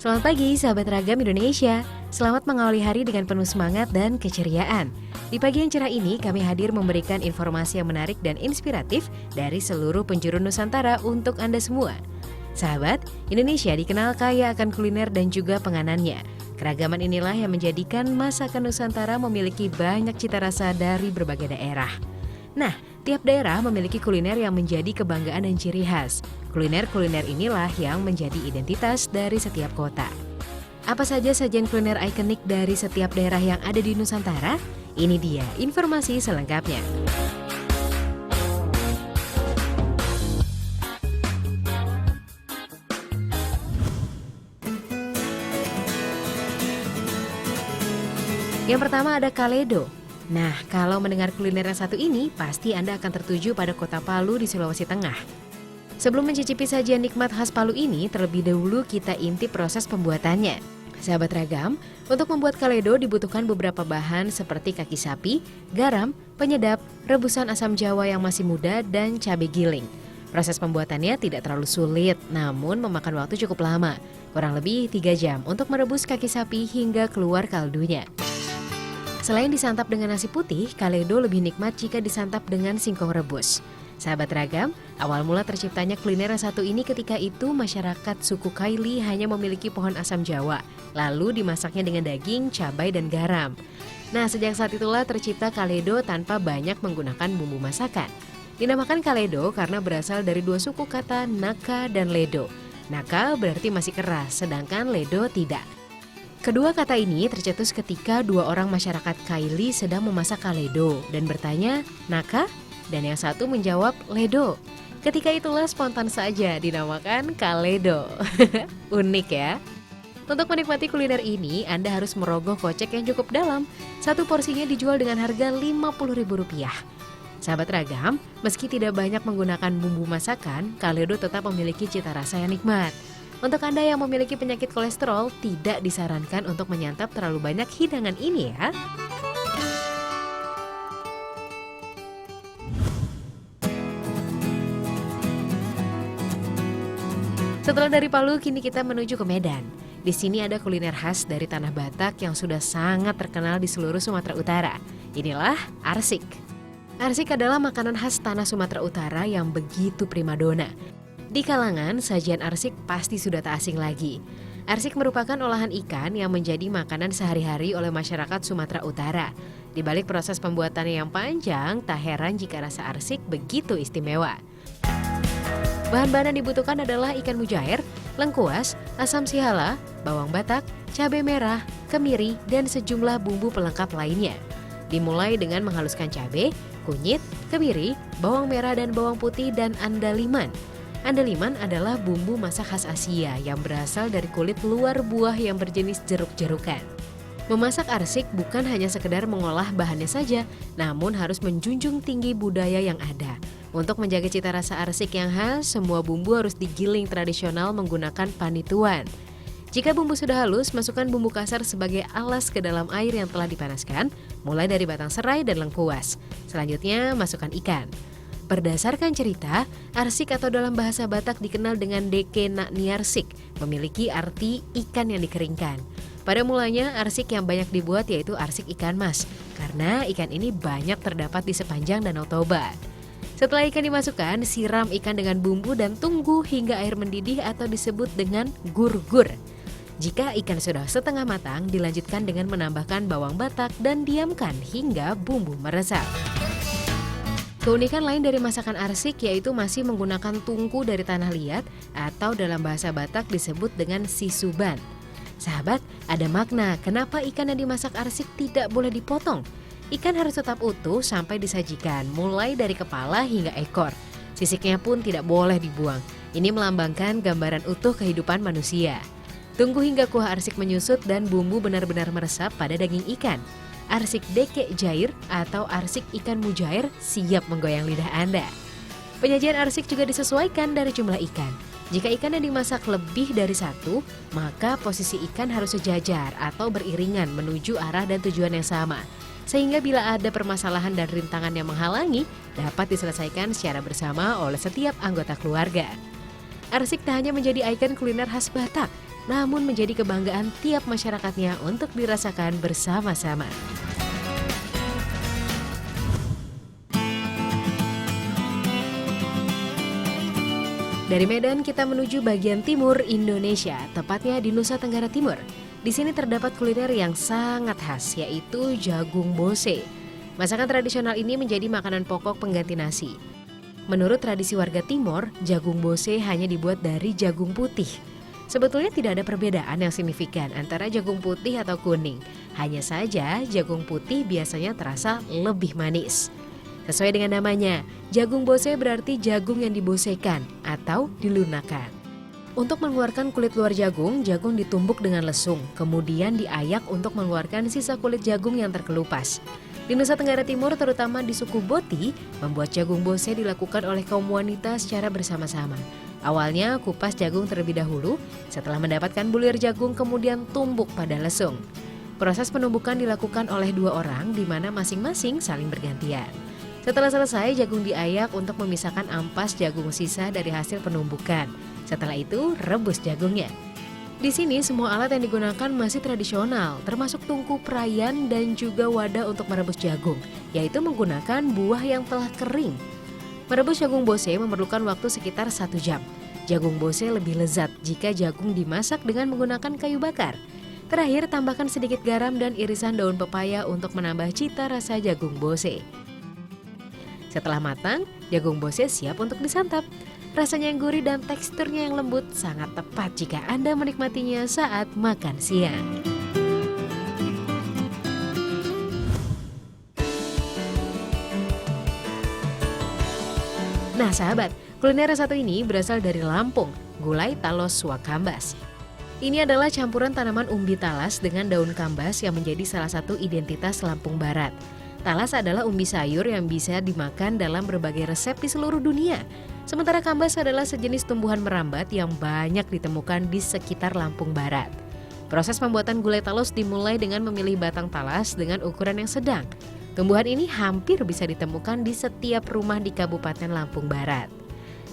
Selamat pagi sahabat Ragam Indonesia. Selamat mengawali hari dengan penuh semangat dan keceriaan. Di pagi yang cerah ini kami hadir memberikan informasi yang menarik dan inspiratif dari seluruh penjuru Nusantara untuk Anda semua. Sahabat, Indonesia dikenal kaya akan kuliner dan juga penganannya. Keragaman inilah yang menjadikan masakan Nusantara memiliki banyak cita rasa dari berbagai daerah. Nah, tiap daerah memiliki kuliner yang menjadi kebanggaan dan ciri khas. Kuliner-kuliner inilah yang menjadi identitas dari setiap kota. Apa saja sajian kuliner ikonik dari setiap daerah yang ada di Nusantara? Ini dia informasi selengkapnya. Yang pertama ada Kaledo. Nah, kalau mendengar kuliner yang satu ini, pasti Anda akan tertuju pada kota Palu di Sulawesi Tengah. Sebelum mencicipi sajian nikmat khas Palu ini, terlebih dahulu kita intip proses pembuatannya. Sahabat Ragam, untuk membuat Kaledo dibutuhkan beberapa bahan seperti kaki sapi, garam, penyedap, rebusan asam jawa yang masih muda, dan cabai giling. Proses pembuatannya tidak terlalu sulit, namun memakan waktu cukup lama, kurang lebih 3 jam untuk merebus kaki sapi hingga keluar kaldunya. Selain disantap dengan nasi putih, Kaledo lebih nikmat jika disantap dengan singkong rebus. Sahabat Ragam, awal mula terciptanya kuliner yang satu ini ketika itu masyarakat suku Kaili hanya memiliki pohon asam jawa, lalu dimasaknya dengan daging, cabai, dan garam. Nah, sejak saat itulah tercipta Kaledo tanpa banyak menggunakan bumbu masakan. Dinamakan Kaledo karena berasal dari dua suku kata Naka dan Ledo. Naka berarti masih keras, sedangkan Ledo tidak. Kedua kata ini tercetus ketika dua orang masyarakat Kaili sedang memasak Kaledo dan bertanya, Naka? Dan yang satu menjawab, Ledo. Ketika itulah spontan saja dinamakan Kaledo. Unik ya? Untuk menikmati kuliner ini, Anda harus merogoh kocek yang cukup dalam. Satu porsinya dijual dengan harga Rp50.000. Sahabat Ragam, meski tidak banyak menggunakan bumbu masakan, Kaledo tetap memiliki cita rasa yang nikmat. Untuk Anda yang memiliki penyakit kolesterol, tidak disarankan untuk menyantap terlalu banyak hidangan ini ya. Setelah dari Palu, kini kita menuju ke Medan. Di sini ada kuliner khas dari tanah Batak yang sudah sangat terkenal di seluruh Sumatera Utara. Inilah arsik. Arsik adalah makanan khas tanah Sumatera Utara yang begitu primadona. Di kalangan, sajian arsik pasti sudah tak asing lagi. Arsik merupakan olahan ikan yang menjadi makanan sehari-hari oleh masyarakat Sumatera Utara. Di balik proses pembuatannya yang panjang, tak heran jika rasa arsik begitu istimewa. Bahan-bahan yang dibutuhkan adalah ikan mujair, lengkuas, asam sihala, bawang batak, cabai merah, kemiri, dan sejumlah bumbu pelengkap lainnya. Dimulai dengan menghaluskan cabai, kunyit, kemiri, bawang merah dan bawang putih, dan andaliman. Andaliman adalah bumbu masak khas Asia yang berasal dari kulit luar buah yang berjenis jeruk-jerukan. Memasak arsik bukan hanya sekedar mengolah bahannya saja, namun harus menjunjung tinggi budaya yang ada. Untuk menjaga cita rasa arsik yang khas, semua bumbu harus digiling tradisional menggunakan panituan. Jika bumbu sudah halus, masukkan bumbu kasar sebagai alas ke dalam air yang telah dipanaskan, mulai dari batang serai dan lengkuas. Selanjutnya, masukkan ikan. Berdasarkan cerita, arsik atau dalam bahasa Batak dikenal dengan deke nak niarsik, memiliki arti ikan yang dikeringkan. Pada mulanya, arsik yang banyak dibuat yaitu arsik ikan mas, karena ikan ini banyak terdapat di sepanjang Danau Toba. Setelah ikan dimasukkan, siram ikan dengan bumbu dan tunggu hingga air mendidih atau disebut dengan gur-gur. Jika ikan sudah setengah matang, dilanjutkan dengan menambahkan bawang batak dan diamkan hingga bumbu meresap. Keunikan lain dari masakan arsik yaitu masih menggunakan tungku dari tanah liat atau dalam bahasa Batak disebut dengan sisuban. Sahabat, ada makna kenapa ikan yang dimasak arsik tidak boleh dipotong. Ikan harus tetap utuh sampai disajikan, mulai dari kepala hingga ekor. Sisiknya pun tidak boleh dibuang. Ini melambangkan gambaran utuh kehidupan manusia. Tunggu hingga kuah arsik menyusut dan bumbu benar-benar meresap pada daging ikan. Arsik deke jair atau arsik ikan mujair siap menggoyang lidah Anda. Penyajian arsik juga disesuaikan dari jumlah ikan. Jika ikan yang dimasak lebih dari satu, maka posisi ikan harus sejajar atau beriringan menuju arah dan tujuan yang sama. Sehingga bila ada permasalahan dan rintangan yang menghalangi, dapat diselesaikan secara bersama oleh setiap anggota keluarga. Arsik tak hanya menjadi ikon kuliner khas Batak, namun menjadi kebanggaan tiap masyarakatnya untuk dirasakan bersama-sama. Dari Medan kita menuju bagian timur Indonesia, tepatnya di Nusa Tenggara Timur. Di sini terdapat kuliner yang sangat khas, yaitu jagung bose. Masakan tradisional ini menjadi makanan pokok pengganti nasi. Menurut tradisi warga Timor, jagung bose hanya dibuat dari jagung putih. Sebetulnya tidak ada perbedaan yang signifikan antara jagung putih atau kuning. Hanya saja jagung putih biasanya terasa lebih manis. Sesuai dengan namanya, jagung bose berarti jagung yang dibosekan atau dilunakkan. Untuk mengeluarkan kulit luar jagung, jagung ditumbuk dengan lesung, kemudian diayak untuk mengeluarkan sisa kulit jagung yang terkelupas. Di Nusa Tenggara Timur, terutama di suku Boti, membuat jagung bose dilakukan oleh kaum wanita secara bersama-sama. Awalnya kupas jagung terlebih dahulu, setelah mendapatkan bulir jagung kemudian tumbuk pada lesung. Proses penumbukan dilakukan oleh 2 orang di mana masing-masing saling bergantian. Setelah selesai, jagung diayak untuk memisahkan ampas jagung sisa dari hasil penumbukan. Setelah itu, rebus jagungnya. Di sini semua alat yang digunakan masih tradisional, termasuk tungku perayan dan juga wadah untuk merebus jagung, yaitu menggunakan buah yang telah kering. Merebus jagung bose memerlukan waktu sekitar 1 jam. Jagung bose lebih lezat jika jagung dimasak dengan menggunakan kayu bakar. Terakhir, tambahkan sedikit garam dan irisan daun pepaya untuk menambah cita rasa jagung bose. Setelah matang, jagung bose siap untuk disantap. Rasanya yang gurih dan teksturnya yang lembut sangat tepat jika Anda menikmatinya saat makan siang. Nah sahabat, kuliner yang satu ini berasal dari Lampung, gulai talos suakambas. Ini adalah campuran tanaman umbi talas dengan daun kambas yang menjadi salah satu identitas Lampung Barat. Talas adalah umbi sayur yang bisa dimakan dalam berbagai resep di seluruh dunia. Sementara kambas adalah sejenis tumbuhan merambat yang banyak ditemukan di sekitar Lampung Barat. Proses pembuatan gulai talos dimulai dengan memilih batang talas dengan ukuran yang sedang. Tumbuhan ini hampir bisa ditemukan di setiap rumah di Kabupaten Lampung Barat.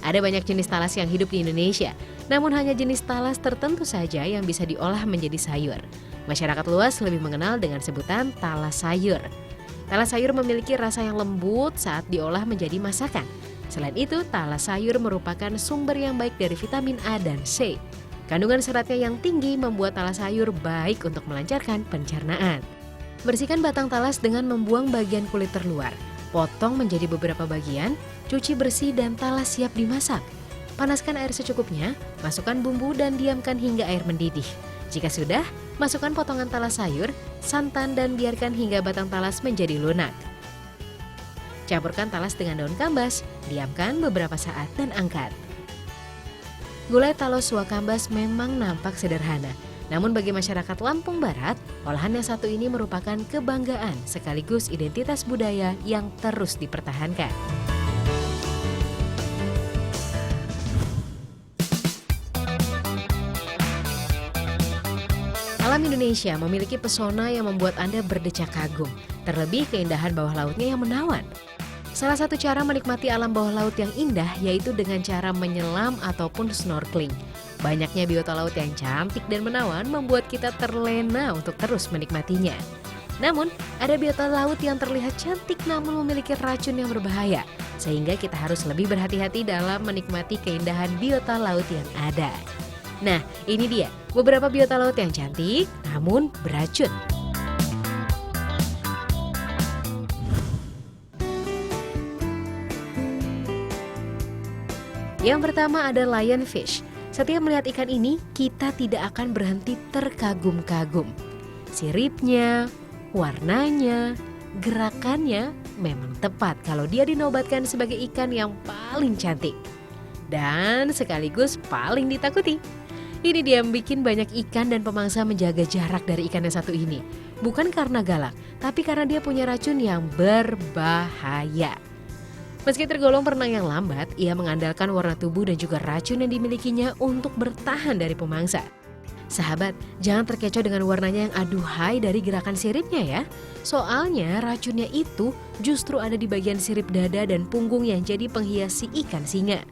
Ada banyak jenis talas yang hidup di Indonesia, namun hanya jenis talas tertentu saja yang bisa diolah menjadi sayur. Masyarakat luas lebih mengenal dengan sebutan talas sayur. Talas sayur memiliki rasa yang lembut saat diolah menjadi masakan. Selain itu, talas sayur merupakan sumber yang baik dari vitamin A dan C. Kandungan seratnya yang tinggi membuat talas sayur baik untuk melancarkan pencernaan. Bersihkan batang talas dengan membuang bagian kulit terluar. Potong menjadi beberapa bagian, cuci bersih dan talas siap dimasak. Panaskan air secukupnya, masukkan bumbu dan diamkan hingga air mendidih. Jika sudah, masukkan potongan talas sayur, santan dan biarkan hingga batang talas menjadi lunak. Campurkan talas dengan daun kambas, diamkan beberapa saat dan angkat. Gulai talos suakambas memang nampak sederhana, namun bagi masyarakat Lampung Barat, olahan yang satu ini merupakan kebanggaan sekaligus identitas budaya yang terus dipertahankan. Alam Indonesia memiliki pesona yang membuat Anda berdecak kagum, terlebih keindahan bawah lautnya yang menawan. Salah satu cara menikmati alam bawah laut yang indah yaitu dengan cara menyelam ataupun snorkeling. Banyaknya biota laut yang cantik dan menawan membuat kita terlena untuk terus menikmatinya. Namun, ada biota laut yang terlihat cantik namun memiliki racun yang berbahaya, sehingga kita harus lebih berhati-hati dalam menikmati keindahan biota laut yang ada. Nah, ini dia beberapa biota laut yang cantik namun beracun. Yang pertama ada lionfish. Setiap melihat ikan ini, kita tidak akan berhenti terkagum-kagum. Siripnya, warnanya, gerakannya memang tepat kalau dia dinobatkan sebagai ikan yang paling cantik. Dan sekaligus paling ditakuti. Ini dia yang bikin banyak ikan dan pemangsa menjaga jarak dari ikan yang satu ini. Bukan karena galak, tapi karena dia punya racun yang berbahaya. Meski tergolong perenang yang lambat, ia mengandalkan warna tubuh dan juga racun yang dimilikinya untuk bertahan dari pemangsa. Sahabat, jangan terkecoh dengan warnanya yang aduhai dari gerakan siripnya ya. Soalnya racunnya itu justru ada di bagian sirip dada dan punggung yang jadi penghias si ikan singa.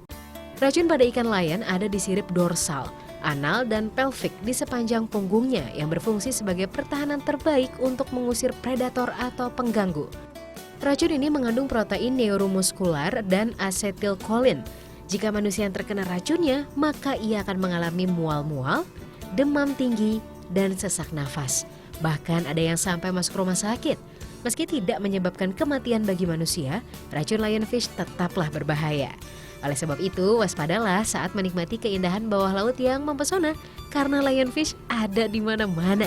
Racun pada ikan lion ada di sirip dorsal. anal dan pelvic di sepanjang punggungnya yang berfungsi sebagai pertahanan terbaik untuk mengusir predator atau pengganggu. Racun ini mengandung protein neuromuskular dan asetilkolin. Jika manusia yang terkena racunnya, maka ia akan mengalami mual-mual, demam tinggi, dan sesak nafas. Bahkan ada yang sampai masuk rumah sakit. Meski tidak menyebabkan kematian bagi manusia, racun lionfish tetaplah berbahaya. Oleh sebab itu, waspadalah saat menikmati keindahan bawah laut yang mempesona karena lionfish ada di mana-mana.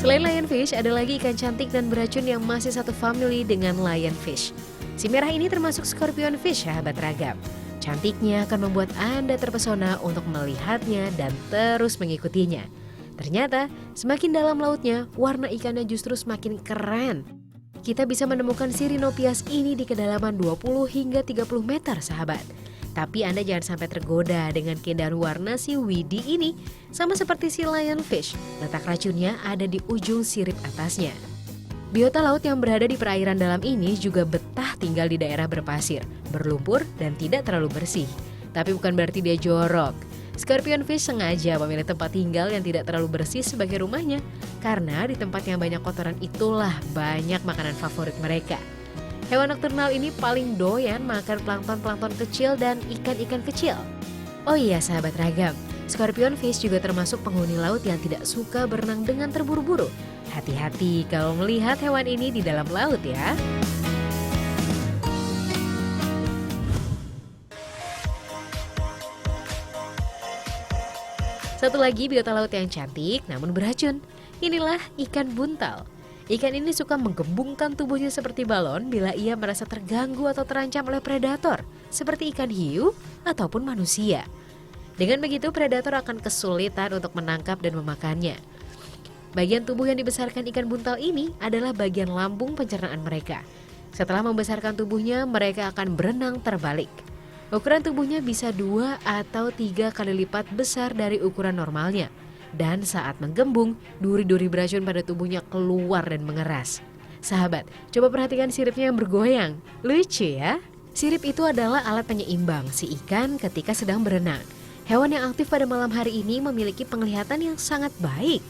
Selain lionfish, ada lagi ikan cantik dan beracun yang masih satu family dengan lionfish. Si merah ini termasuk scorpionfish, sahabat ragam. Cantiknya akan membuat Anda terpesona untuk melihatnya dan terus mengikutinya. Ternyata, semakin dalam lautnya, warna ikannya justru semakin keren. Kita bisa menemukan Sirenopias ini di kedalaman 20 hingga 30 meter, sahabat. Tapi Anda jangan sampai tergoda dengan keindahan warna si Widdy ini. Sama seperti si lionfish, letak racunnya ada di ujung sirip atasnya. Biota laut yang berada di perairan dalam ini juga betah tinggal di daerah berpasir, berlumpur, dan tidak terlalu bersih. Tapi bukan berarti dia jorok. Scorpionfish sengaja memilih tempat tinggal yang tidak terlalu bersih sebagai rumahnya, karena di tempat yang banyak kotoran itulah banyak makanan favorit mereka. Hewan nokturnal ini paling doyan makan plankton-plankton kecil dan ikan-ikan kecil. Oh iya sahabat ragam, Scorpionfish juga termasuk penghuni laut yang tidak suka berenang dengan terburu-buru. Hati-hati kalau melihat hewan ini di dalam laut ya. Satu lagi biota laut yang cantik namun beracun. Inilah ikan buntal. Ikan ini suka menggembungkan tubuhnya seperti balon bila ia merasa terganggu atau terancam oleh predator, seperti ikan hiu ataupun manusia. Dengan begitu, predator akan kesulitan untuk menangkap dan memakannya. Bagian tubuh yang dibesarkan ikan buntal ini adalah bagian lambung pencernaan mereka. Setelah membesarkan tubuhnya, mereka akan berenang terbalik. Ukuran tubuhnya bisa 2 atau 3 kali lipat besar dari ukuran normalnya. Dan saat menggembung, duri-duri beracun pada tubuhnya keluar dan mengeras. Sahabat, coba perhatikan siripnya yang bergoyang. Lucu ya? Sirip itu adalah alat penyeimbang si ikan ketika sedang berenang. Hewan yang aktif pada malam hari ini memiliki penglihatan yang sangat baik.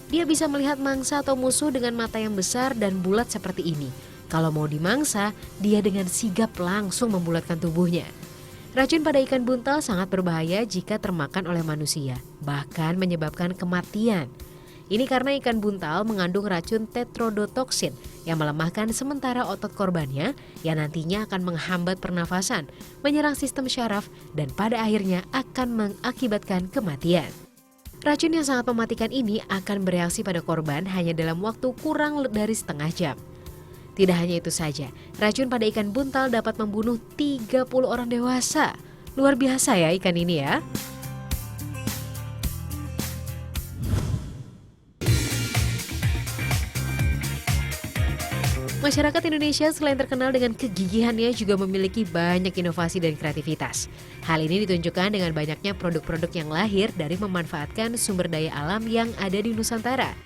Dia bisa melihat mangsa atau musuh dengan mata yang besar dan bulat seperti ini. Kalau mau dimangsa, dia dengan sigap langsung membulatkan tubuhnya. Racun pada ikan buntal sangat berbahaya jika termakan oleh manusia, bahkan menyebabkan kematian. Ini karena ikan buntal mengandung racun tetrodotoksin yang melemahkan sementara otot korbannya yang nantinya akan menghambat pernafasan, menyerang sistem syaraf, dan pada akhirnya akan mengakibatkan kematian. Racun yang sangat mematikan ini akan bereaksi pada korban hanya dalam waktu kurang dari setengah jam. Tidak hanya itu saja, racun pada ikan buntal dapat membunuh 30 orang dewasa. Luar biasa ya ikan ini ya. Masyarakat Indonesia selain terkenal dengan kegigihannya juga memiliki banyak inovasi dan kreativitas. Hal ini ditunjukkan dengan banyaknya produk-produk yang lahir dari memanfaatkan sumber daya alam yang ada di Nusantara.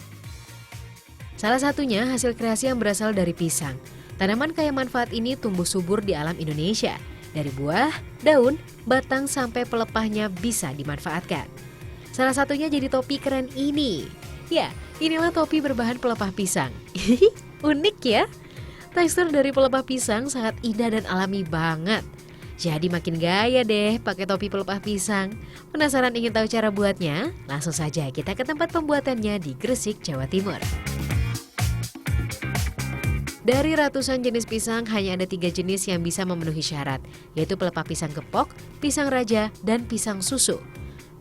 Salah satunya hasil kreasi yang berasal dari pisang. Tanaman kaya manfaat ini tumbuh subur di alam Indonesia. Dari buah, daun, batang sampai pelepahnya bisa dimanfaatkan. Salah satunya jadi topi keren ini. Ya, inilah topi berbahan pelepah pisang. Unik ya? Tekstur dari pelepah pisang sangat indah dan alami banget. Jadi makin gaya deh pakai topi pelepah pisang. Penasaran ingin tahu cara buatnya? Langsung saja kita ke tempat pembuatannya di Gresik, Jawa Timur. Dari ratusan jenis pisang, hanya ada 3 jenis yang bisa memenuhi syarat, yaitu pelepah pisang gepok, pisang raja, dan pisang susu.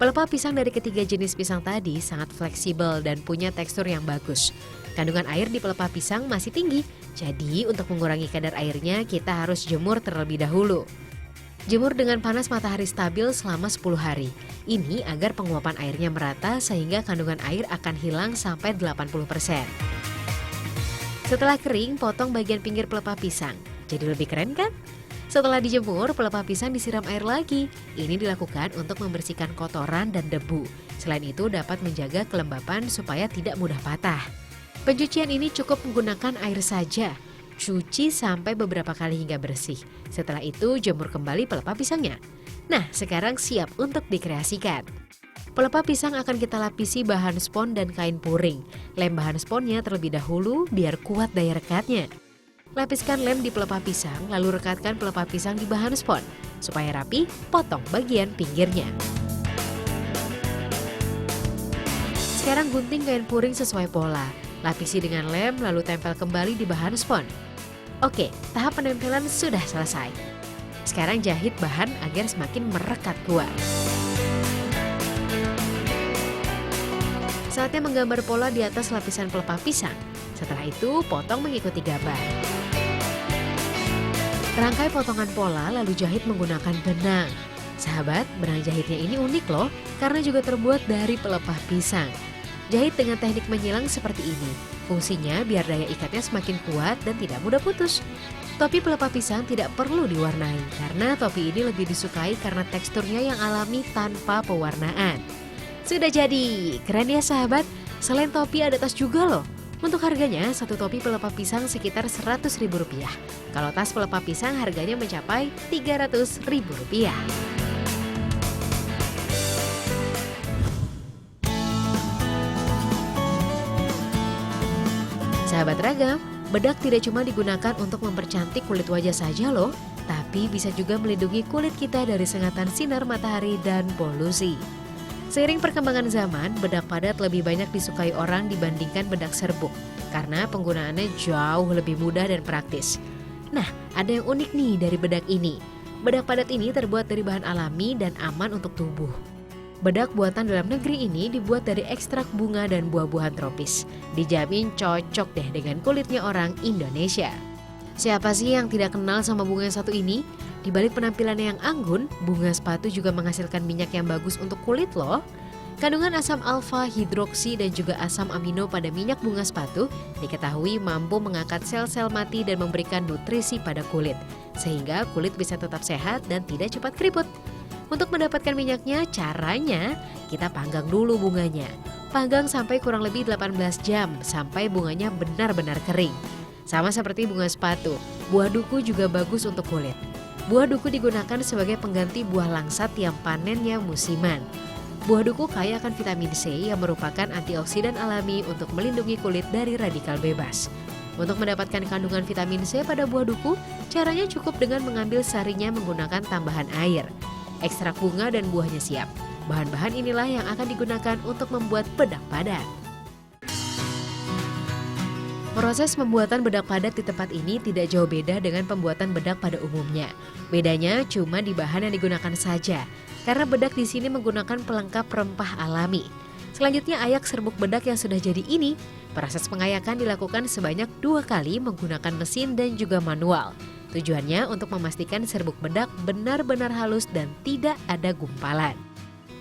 Pelepah pisang dari ketiga jenis pisang tadi sangat fleksibel dan punya tekstur yang bagus. Kandungan air di pelepah pisang masih tinggi, jadi untuk mengurangi kadar airnya kita harus jemur terlebih dahulu. Jemur dengan panas matahari stabil selama 10 hari. Ini agar penguapan airnya merata sehingga kandungan air akan hilang sampai 80%. Setelah kering, potong bagian pinggir pelepah pisang. Jadi lebih keren kan? Setelah dijemur, pelepah pisang disiram air lagi. Ini dilakukan untuk membersihkan kotoran dan debu. Selain itu dapat menjaga kelembapan supaya tidak mudah patah. Pencucian ini cukup menggunakan air saja. cuci sampai beberapa kali hingga bersih. Setelah itu jemur kembali pelepah pisangnya. Nah, sekarang siap untuk dikreasikan. Pelepah pisang akan kita lapisi bahan spons dan kain puring. Lem bahan sponsnya terlebih dahulu biar kuat daya rekatnya. Lapiskan lem di pelepah pisang, lalu rekatkan pelepah pisang di bahan spons. Supaya rapi, potong bagian pinggirnya. Sekarang gunting kain puring sesuai pola. Lapisi dengan lem, lalu tempel kembali di bahan spons. Oke, tahap penempelan sudah selesai. Sekarang jahit bahan agar semakin merekat kuat. Saatnya menggambar pola di atas lapisan pelepah pisang. Setelah itu, potong mengikuti gambar. Rangkai potongan pola lalu jahit menggunakan benang. Sahabat, benang jahitnya ini unik loh, karena juga terbuat dari pelepah pisang. Jahit dengan teknik menyilang seperti ini. Fungsinya biar daya ikatnya semakin kuat dan tidak mudah putus. Topi pelepah pisang tidak perlu diwarnai, karena topi ini lebih disukai karena teksturnya yang alami tanpa pewarnaan. Sudah jadi, keren ya sahabat. Selain topi ada tas juga loh. Untuk harganya, satu topi pelepah pisang sekitar Rp100.000. Kalau tas pelepah pisang harganya mencapai Rp300.000. Sahabat Ragam, bedak tidak cuma digunakan untuk mempercantik kulit wajah saja loh, tapi bisa juga melindungi kulit kita dari sengatan sinar matahari dan polusi. Seiring perkembangan zaman, bedak padat lebih banyak disukai orang dibandingkan bedak serbuk karena penggunaannya jauh lebih mudah dan praktis. Nah, ada yang unik nih dari bedak ini. Bedak padat ini terbuat dari bahan alami dan aman untuk tubuh. Bedak buatan dalam negeri ini dibuat dari ekstrak bunga dan buah-buahan tropis. Dijamin cocok deh dengan kulitnya orang Indonesia. Siapa sih yang tidak kenal sama bunga yang satu ini? Di balik penampilannya yang anggun, bunga sepatu juga menghasilkan minyak yang bagus untuk kulit loh. Kandungan asam alfa, hidroksi, dan juga asam amino pada minyak bunga sepatu diketahui mampu mengangkat sel-sel mati dan memberikan nutrisi pada kulit. Sehingga kulit bisa tetap sehat dan tidak cepat keriput. Untuk mendapatkan minyaknya, caranya kita panggang dulu bunganya. Panggang sampai kurang lebih 18 jam sampai bunganya benar-benar kering. Sama seperti bunga sepatu, buah duku juga bagus untuk kulit. Buah duku digunakan sebagai pengganti buah langsat yang panennya musiman. Buah duku kaya akan vitamin C yang merupakan antioksidan alami untuk melindungi kulit dari radikal bebas. Untuk mendapatkan kandungan vitamin C pada buah duku, caranya cukup dengan mengambil sarinya menggunakan tambahan air. Ekstrak bunga dan buahnya siap. Bahan-bahan inilah yang akan digunakan untuk membuat bedak padat. Proses pembuatan bedak padat di tempat ini tidak jauh beda dengan pembuatan bedak pada umumnya. Bedanya cuma di bahan yang digunakan saja, karena bedak di sini menggunakan pelengkap rempah alami. Selanjutnya ayak serbuk bedak yang sudah jadi ini. Proses pengayakan dilakukan sebanyak 2 kali menggunakan mesin dan juga manual. Tujuannya untuk memastikan serbuk bedak benar-benar halus dan tidak ada gumpalan.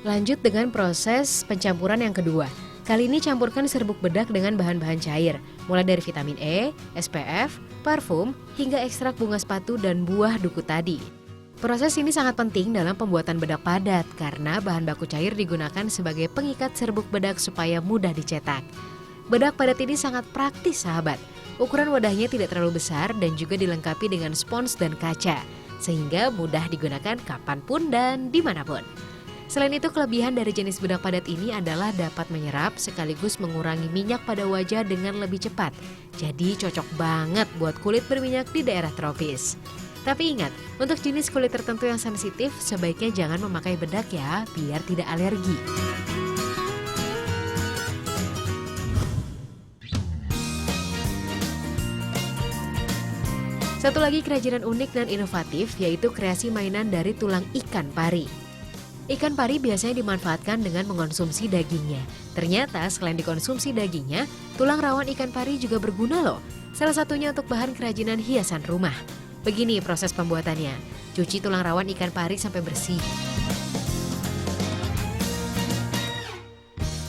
Lanjut dengan proses pencampuran yang kedua. Kali ini campurkan serbuk bedak dengan bahan-bahan cair, mulai dari vitamin E, SPF, parfum, hingga ekstrak bunga sepatu dan buah duku tadi. Proses ini sangat penting dalam pembuatan bedak padat karena bahan baku cair digunakan sebagai pengikat serbuk bedak supaya mudah dicetak. Bedak padat ini sangat praktis sahabat. Ukuran wadahnya tidak terlalu besar dan juga dilengkapi dengan spons dan kaca, sehingga mudah digunakan kapanpun dan dimanapun. Selain itu, kelebihan dari jenis bedak padat ini adalah dapat menyerap sekaligus mengurangi minyak pada wajah dengan lebih cepat. Jadi cocok banget buat kulit berminyak di daerah tropis. Tapi ingat, untuk jenis kulit tertentu yang sensitif, sebaiknya jangan memakai bedak ya, biar tidak alergi. Satu lagi kerajinan unik dan inovatif, yaitu kreasi mainan dari tulang ikan pari. Ikan pari biasanya dimanfaatkan dengan mengonsumsi dagingnya. Ternyata selain dikonsumsi dagingnya, tulang rawan ikan pari juga berguna loh. Salah satunya untuk bahan kerajinan hiasan rumah. Begini proses pembuatannya. Cuci tulang rawan ikan pari sampai bersih.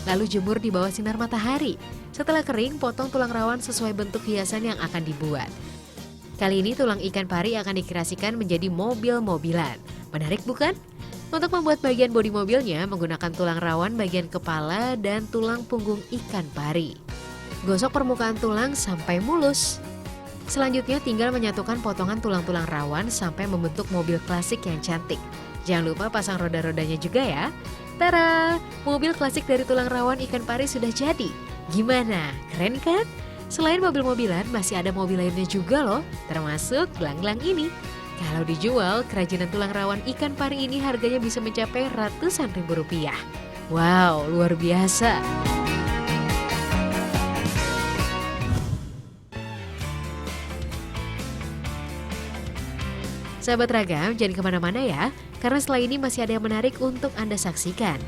Lalu jemur di bawah sinar matahari. Setelah kering, potong tulang rawan sesuai bentuk hiasan yang akan dibuat. Kali ini tulang ikan pari akan dikreasikan menjadi mobil-mobilan. Menarik bukan? Untuk membuat bagian bodi mobilnya menggunakan tulang rawan bagian kepala dan tulang punggung ikan pari. Gosok permukaan tulang sampai mulus. Selanjutnya tinggal menyatukan potongan tulang-tulang rawan sampai membentuk mobil klasik yang cantik. Jangan lupa pasang roda-rodanya juga ya. Tara, mobil klasik dari tulang rawan ikan pari sudah jadi. Gimana? Keren kan? Selain mobil-mobilan, masih ada mobil lainnya juga loh, termasuk gelang-gelang ini. Kalau dijual, kerajinan tulang rawan ikan pari ini harganya bisa mencapai ratusan ribu rupiah. Wow, luar biasa. Sahabat Ragam, jangan kemana-mana ya, karena setelah ini masih ada yang menarik untuk Anda saksikan.